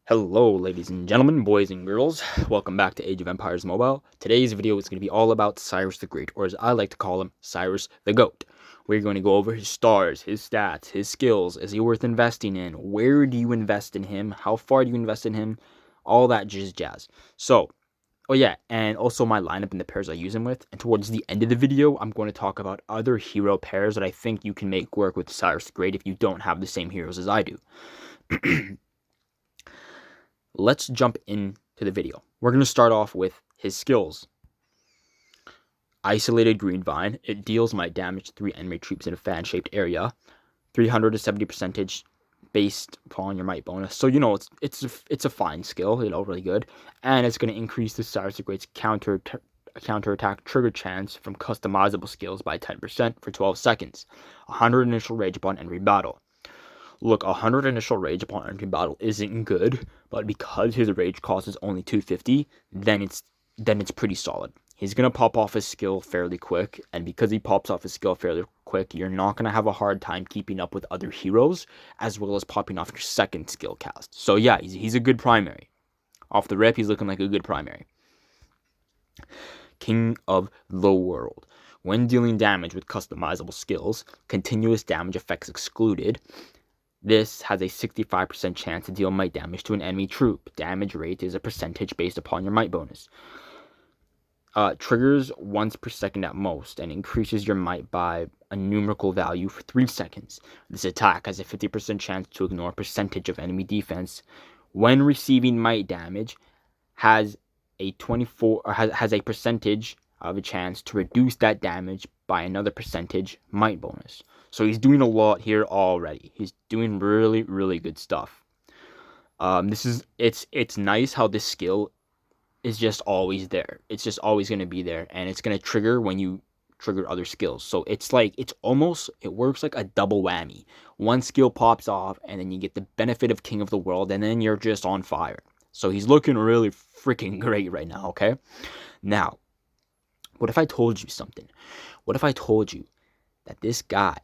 Hello, ladies and gentlemen, boys and girls. Welcome back to Age of Empires Mobile. Today's video is going to be all about Cyrus the Great, or as I like to call him, Cyrus the Goat. We're going to go over his stars, his stats, his skills. Is he worth investing in? Where do you invest in him? How far do you invest in him? All that jazz. So, oh yeah, and also my lineup and the pairs I use him with. And towards the end of the video, I'm going to talk about other hero pairs that I think you can make work with Cyrus the Great if you don't have the same heroes as I do. Let's jump into the video. We're going to start off with his skills. Isolated Green Vine. It deals might damage to 3 enemy troops in a fan-shaped area. 300 to 70% based upon your might bonus. So, you know, it's a fine skill, you know, really good. And it's going to increase the Cyrus the Great's counterattack trigger chance from customizable skills by 10% for 12 seconds. 100 initial rage upon entry battle. Look, 100 initial rage upon entering battle isn't good, but because his rage cost is only 250, then it's pretty solid. He's going to pop off his skill fairly quick, and because he pops off his skill fairly quick, you're not going to have a hard time keeping up with other heroes, as well as popping off your second skill cast. So yeah, he's a good primary. Off the rip, he's looking like a good primary. King of the World. When dealing damage with customizable skills, continuous damage effects excluded, this has a 65% chance to deal might damage to an enemy troop. Damage rate is a percentage based upon your might bonus. Triggers once per second at most and increases your might by a numerical value for 3 seconds. This attack has a 50% chance to ignore percentage of enemy defense. When receiving might damage, has a percentage of a chance to reduce that damage by another percentage might bonus. So he's doing a lot here already. He's doing really, really good stuff. It's nice how this skill is just always there. It's just always going to be there, and it's going to trigger when you trigger other skills. So it works like a double whammy. One skill pops off, and then you get the benefit of King of the World, and then you're just on fire. So he's looking really freaking great right now, okay? Now, what if I told you something? What if I told you that this guy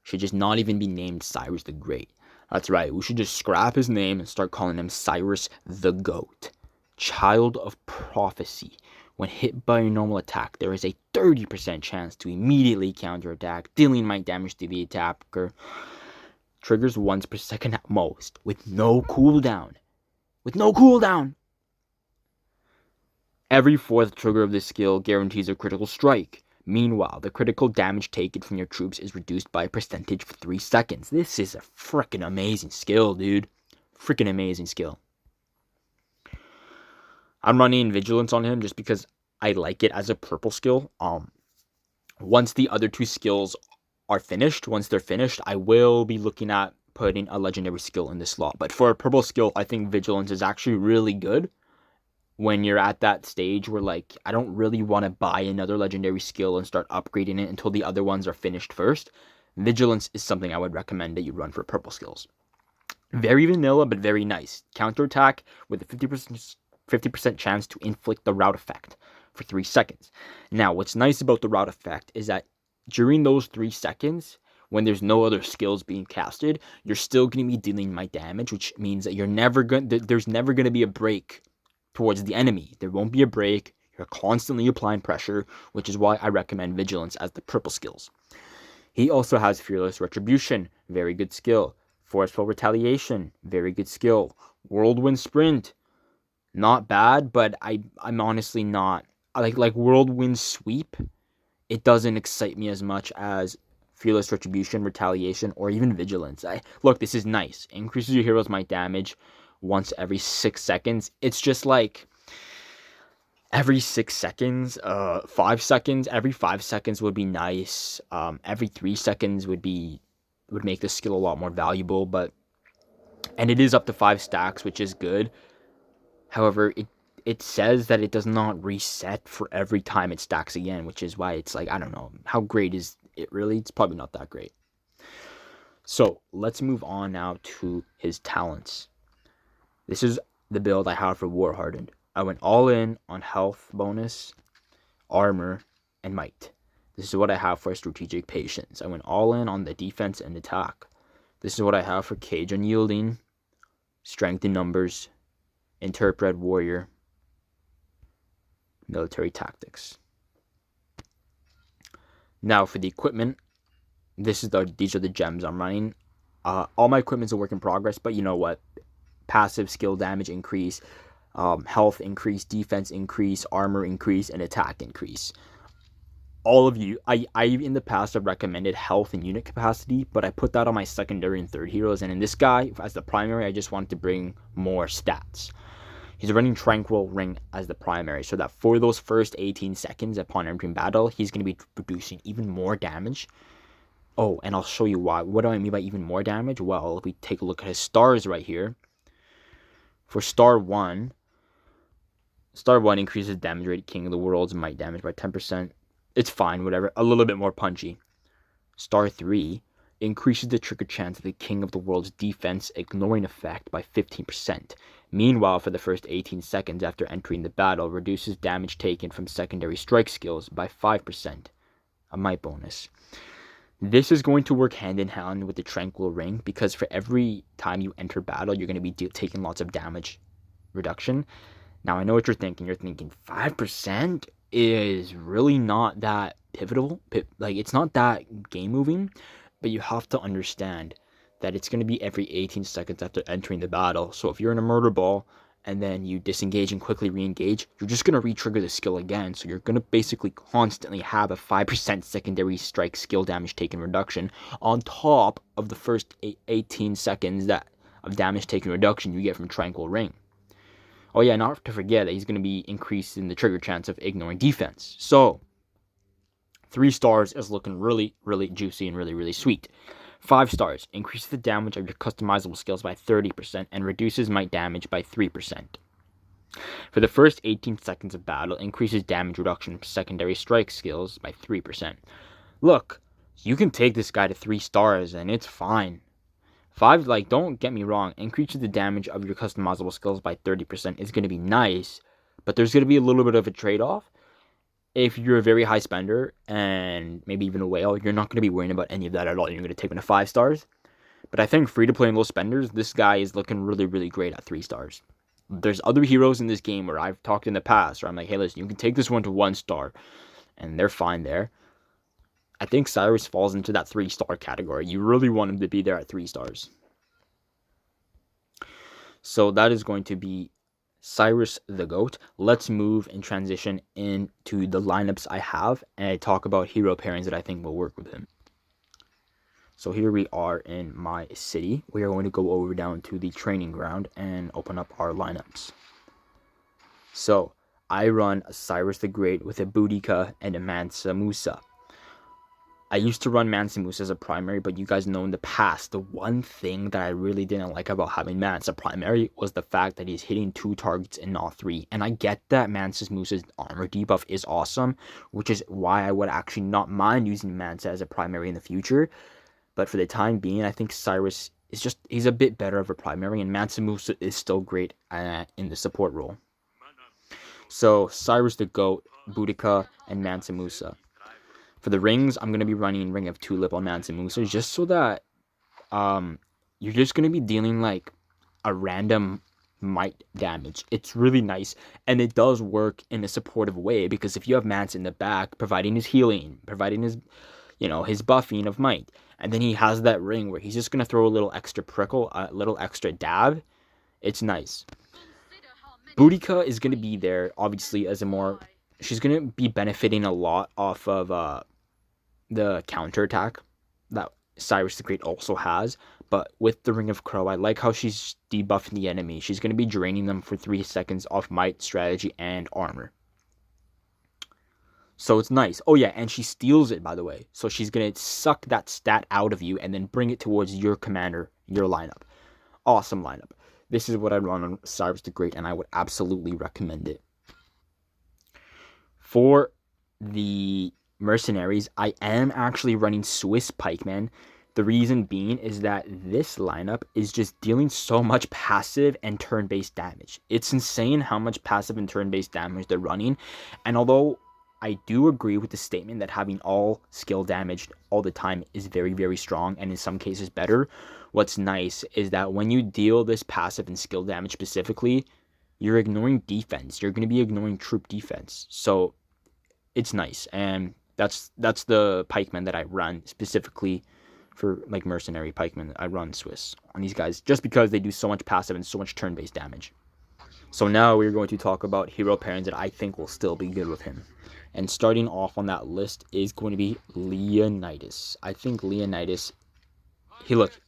should just not even be named Cyrus the Great? That's right, we should just scrap his name and start calling him Cyrus the Goat. Child of Prophecy. When hit by a normal attack, there is a 30% chance to immediately counterattack, dealing might damage to the attacker. Triggers once per second at most, with no cooldown. Every 4th trigger of this skill guarantees a critical strike. Meanwhile, the critical damage taken from your troops is reduced by a percentage for 3 seconds. This is a freaking amazing skill, dude. Freaking amazing skill. I'm running Vigilance on him just because I like it as a purple skill. Once the other 2 skills are finished, I will be looking at putting a legendary skill in this slot. But for a purple skill, I think Vigilance is actually really good. When you're at that stage where, like, I don't really want to buy another legendary skill and start upgrading it until the other ones are finished first, Vigilance is something I would recommend that you run for purple skills. Very vanilla, but very nice. Counterattack with a 50% chance to inflict the rout effect for 3 seconds. Now, what's nice about the rout effect is that during those 3 seconds, when there's no other skills being casted, you're still going to be dealing might damage, which means that there's never going to be a break towards the enemy. There won't be a break. You're constantly applying pressure, which is why I recommend Vigilance as the purple skills. He also has Fearless Retribution, very good skill. Forceful Retaliation, very good skill. Whirlwind Sprint, not bad, but I'm honestly not. I like Whirlwind Sweep. It doesn't excite me as much as Fearless Retribution, Retaliation, or even Vigilance. Look, this is nice. Increases your hero's might damage once every 6 seconds. It's just like every 6 seconds, 5 seconds. Every 5 seconds would be nice. Every 3 seconds would make the skill a lot more valuable. And it is up to 5 stacks, which is good. However, it says that it does not reset for every time it stacks again, which is why it's like, I don't know, how great is it really? It's probably not that great. So let's move on now to his talents. This is the build I have for War Hardened. I went all in on health bonus, armor, and might. This is what I have for Strategic Patience. I went all in on the defense and attack. This is what I have for Cage Unyielding, strength in numbers, interpret warrior, military tactics. Now for the equipment, these are the gems I'm running. All my equipment's a work in progress, but you know what? Passive skill damage increase, health increase, defense increase, armor increase, and attack increase. All of you, I in the past have recommended health and unit capacity, but I put that on my secondary and third heroes, and in this guy, as the primary, I just wanted to bring more stats. He's running Tranquil Ring as the primary, so that for those first 18 seconds upon entering battle, he's going to be producing even more damage. Oh, and I'll show you why. What do I mean by even more damage? Well, if we take a look at his stars right here, for star 1 increases damage rate, King of the World's might damage by 10%. It's fine, whatever. A little bit more punchy. Star 3 increases the trigger chance of the King of the World's defense ignoring effect by 15%. Meanwhile, for the first 18 seconds after entering the battle, reduces damage taken from secondary strike skills by 5%. A might bonus. This is going to work hand in hand with the Tranquil Ring, because for every time you enter battle, you're going to be taking lots of damage reduction. Now, I know what you're thinking. You're thinking 5% is really not that pivotal. Like, it's not that game moving, but you have to understand that it's going to be every 18 seconds after entering the battle. So if you're in a murder ball and then you disengage and quickly re-engage, you're just going to re-trigger the skill again. So you're going to basically constantly have a 5% secondary strike skill damage taken reduction on top of the first 18 seconds of damage taken reduction you get from Tranquil Ring. Oh yeah, not to forget that he's going to be increasing the trigger chance of ignoring defense. So 3 stars is looking really, really juicy and really, really sweet. 5 stars, increases the damage of your customizable skills by 30% and reduces might damage by 3%. For the first 18 seconds of battle, increases damage reduction from secondary strike skills by 3%. Look, you can take this guy to 3 stars and it's fine. 5, like, don't get me wrong, increases the damage of your customizable skills by 30% is going to be nice, but there's going to be a little bit of a trade-off. If you're a very high spender, and maybe even a whale, you're not going to be worrying about any of that at all. You're going to take him to 5 stars. But I think free-to-play and low spenders, this guy is looking really, really great at 3 stars. There's other heroes in this game where I've talked in the past, where I'm like, hey, listen, you can take this one to 1 star, and they're fine there. I think Cyrus falls into that 3-star category. You really want him to be there at 3 stars. So that is going to be Cyrus the GOAT. Let's move and transition into the lineups I have, and I talk about hero pairings that I think will work with him. So here we are in my city. We are going to go over down to the training ground and open up our lineups. So I run a Cyrus the Great with a Boudica and a Mansa Musa. I used to run Mansa Musa as a primary, but you guys know in the past, the one thing that I really didn't like about having Mansa primary was the fact that he's hitting 2 targets and not 3. And I get that Mansa Musa's armor debuff is awesome, which is why I would actually not mind using Mansa as a primary in the future. But for the time being, I think Cyrus is he's a bit better of a primary, and Mansa Musa is still great in the support role. So Cyrus the GOAT, Boudica, and Mansa Musa. For the rings, I'm going to be running Ring of Tulip on Mansa Musa, just so that you're just going to be dealing like a random might damage. It's really nice, and it does work in a supportive way, because if you have Mansa in the back, providing his healing, providing his, his buffing of might, and then he has that ring where he's just going to throw a little extra prickle, a little extra dab, it's nice. Boudica is going to be there, obviously, as she's going to be benefiting a lot off of the counterattack that Cyrus the Great also has, but with the Ring of Crow, I like how she's debuffing the enemy. She's going to be draining them for 3 seconds off might, strategy, and armor. So it's nice. Oh yeah, and she steals it, by the way. So she's going to suck that stat out of you and then bring it towards your commander, your lineup. Awesome lineup. This is what I run on Cyrus the Great, and I would absolutely recommend it. For the mercenaries, I am actually running Swiss pikemen. The reason being is that this lineup is just dealing so much passive and turn-based damage. It's insane how much passive and turn-based damage they're running, and although I do agree with the statement that having all skill damage all the time is very, very strong and in some cases better, what's nice is that when you deal this passive and skill damage specifically, you're ignoring defense. You're going to be ignoring troop defense. So it's nice. And that's the pikeman that I run specifically for like mercenary pikemen. I run Swiss on these guys just because they do so much passive and so much turn-based damage. So now we're going to talk about hero pairings that I think will still be good with him. And starting off on that list is going to be Leonidas. I think Leonidas,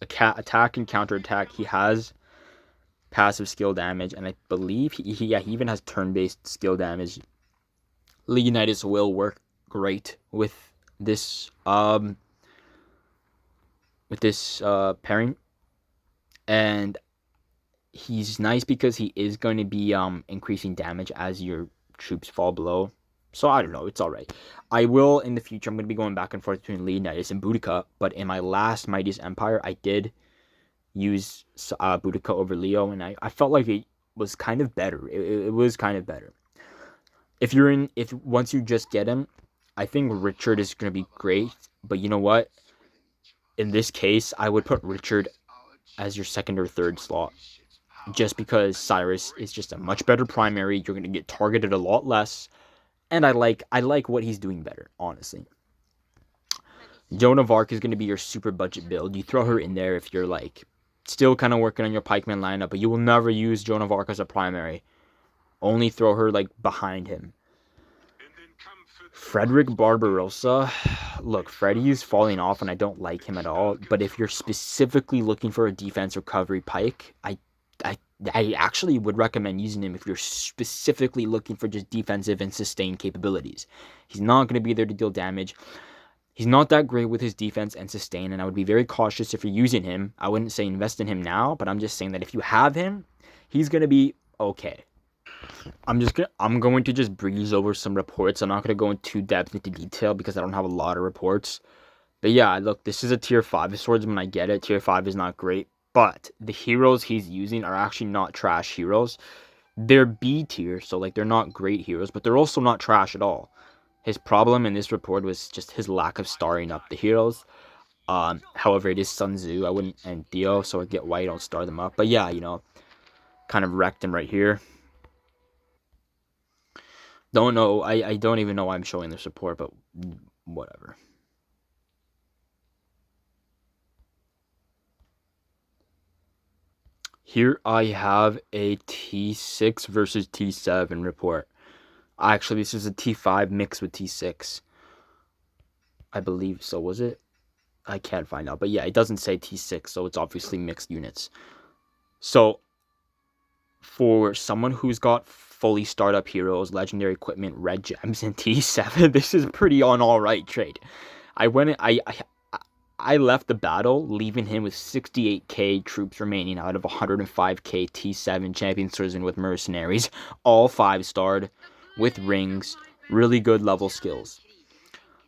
attack and counterattack. He has passive skill damage, and I believe he even has turn-based skill damage. Leonidas will work great with this pairing, and he's nice because he is going to be increasing damage as your troops fall below. So I don't know, it's alright. I will in the future, I'm going to be going back and forth between Leonidas and Boudica, but in my last Mightiest Empire, I did use Boudica over Leo, and I felt like it was kind of better. It was kind of better. If once you just get him, I think Richard is going to be great, but you know what? In this case, I would put Richard as your second or third slot, just because Cyrus is just a much better primary. You're going to get targeted a lot less, and I like what he's doing better, honestly. Joan of Arc is going to be your super budget build. You throw her in there if you're like still kind of working on your pikeman lineup, but you will never use Joan of Arc as a primary. Only throw her like behind him. Frederick Barbarossa. Look, Freddy's falling off and I don't like him at all, but if you're specifically looking for a defense recovery pike, I actually would recommend using him if you're specifically looking for just defensive and sustained capabilities. He's not going to be there to deal damage. He's not that great with his defense and sustain, and I would be very cautious if you're using him. I wouldn't say invest in him now, but I'm just saying that if you have him, he's going to be okay. I'm going to just breeze over some reports. I'm not going to go into depth into detail because I don't have a lot of reports. But yeah, look, this is a tier 5 swordsman. I get it. Tier 5 is not great, but the heroes he's using are actually not trash heroes. They're B tier, so like they're not great heroes, but they're also not trash at all. His problem in this report was just his lack of starring up the heroes. However, it is Sun Tzu. I wouldn't, and Theo, so I get why you don't star them up. But yeah, kind of wrecked him right here. Don't know. I don't even know why I'm showing this report, but whatever. Here I have a T6 versus T7 report. Actually, this is a T5 mixed with T6. I believe so, was it? I can't find out. But yeah, it doesn't say T6, so it's obviously mixed units. So, for someone who's got fully startup heroes, legendary equipment, red gems, and T7, this is pretty on alright trade. I left the battle, leaving him with 68k troops remaining out of 105k T7 champion swordsman with mercenaries, all 5-starred, with rings, really good level skills.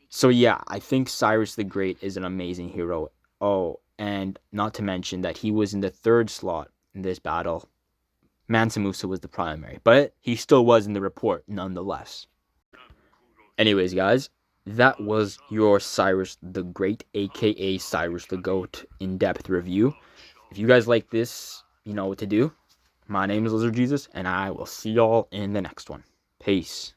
So yeah, I think Cyrus the Great is an amazing hero. Oh, and not to mention that he was in the 3rd slot in this battle. Mansa Musa was the primary, but he still was in the report nonetheless. Anyways, guys, that was your Cyrus the Great, aka Cyrus the Goat, in-depth review. If you guys like this, you know what to do. My name is Lizard Jesus, and I will see y'all in the next one. Peace.